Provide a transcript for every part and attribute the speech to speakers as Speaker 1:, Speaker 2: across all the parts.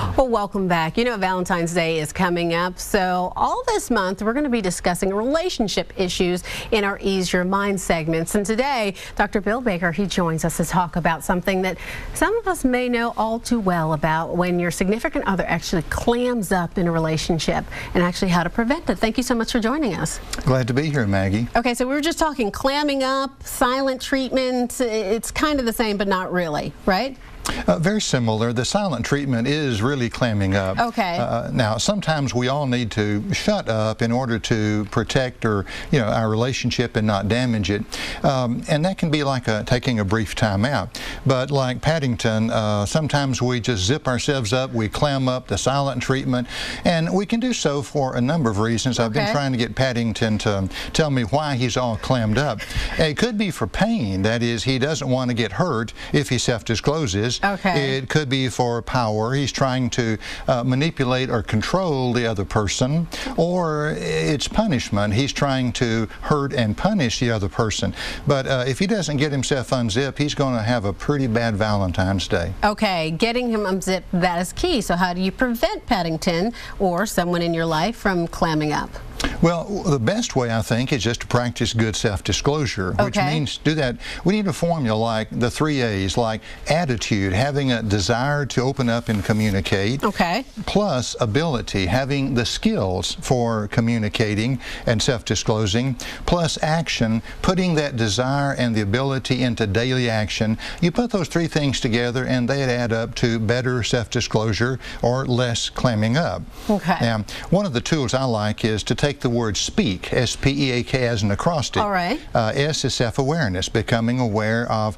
Speaker 1: Well, welcome back. You know, Valentine's Day is coming up, so all this month we're going to be discussing relationship issues in our Ease Your Mind segments. And today, Dr. Bill Baker, he joins us to talk about something that some of us may know all too well about when your significant other actually clams up in a relationship and actually how to prevent it. Thank you so much for joining us.
Speaker 2: Glad to be here, Maggie.
Speaker 1: Okay, so we were just talking clamming up, silent treatment. It's kind of the same, but not really, right?
Speaker 2: Very similar. The silent treatment is really clamming up.
Speaker 1: Okay.
Speaker 2: Now, sometimes we all need to shut up in order to protect our relationship and not damage it. And that can be like taking a brief time out. But like Paddington, sometimes we just zip ourselves up, we clam up, the silent treatment, and we can do so for a number of reasons. I've been trying to get Paddington to tell me why he's all clammed up. It could be for pain. That is, he doesn't want to get hurt if he self-discloses.
Speaker 1: Okay.
Speaker 2: It could be for power. He's trying to manipulate or control the other person, or it's punishment. He's trying to hurt and punish the other person. But if he doesn't get himself unzipped, he's going to have a pretty bad Valentine's Day.
Speaker 1: Okay, getting him unzipped, that is key. So how do you prevent Paddington or someone in your life from clamming up?
Speaker 2: Well, the best way, I think, is just to practice good self-disclosure, which means do that. We need a formula like the 3 A's, like attitude, having a desire to open up and communicate, plus ability, having the skills for communicating and self-disclosing, plus action, putting that desire and the ability into daily action. You put those 3 things together and they add up to better self-disclosure or less clamming up. Now, one of the tools I like is to take the word speak, S-P-E-A-K, as an acrostic. S is self-awareness, becoming aware of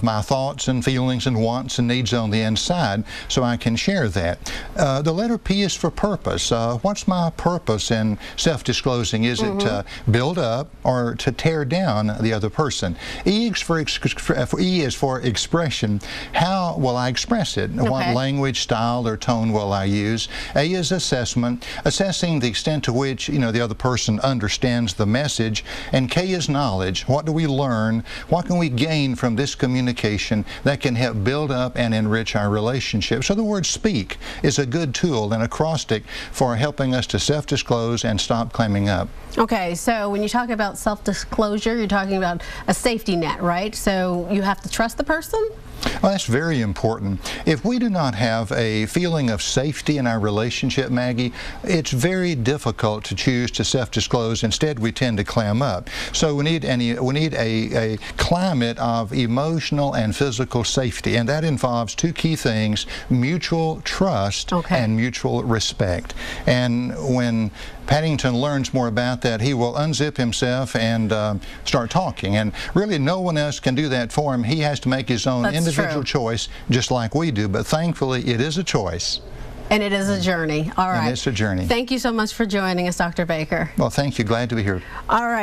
Speaker 2: my thoughts and feelings and wants and needs on the inside so I can share that. The letter P is for purpose. What's my purpose in self-disclosing? Is it to build up or to tear down the other person? E is for expression. How will I express it? What language, style, or tone will I use? A is assessment, assessing the extent to which the other person understands the message. And K is knowledge. What do we learn? What can we gain from this communication that can help build up and enrich our relationship? So the word speak is a good tool, an acrostic for helping us to self-disclose and stop clamming up.
Speaker 1: Okay, so when you talk about self-disclosure, you're talking about a safety net, right? So you have to trust the person?
Speaker 2: Well, that's very important. If we do not have a feeling of safety in our relationship, Maggie, it's very difficult to choose to self-disclose. Instead, we tend to clam up. So we need a climate of emotional and physical safety, and that involves 2 key things: mutual trust and mutual respect. And when Paddington learns more about that, he will unzip himself and start talking. And really, no one else can do that for him. He has to make his own individual choice, just like we do. But thankfully, it is a choice. And it is a journey. All right. And it's a journey.
Speaker 1: Thank you so much for joining us, Dr. Baker.
Speaker 2: Well, thank you. Glad to be here.
Speaker 1: All right.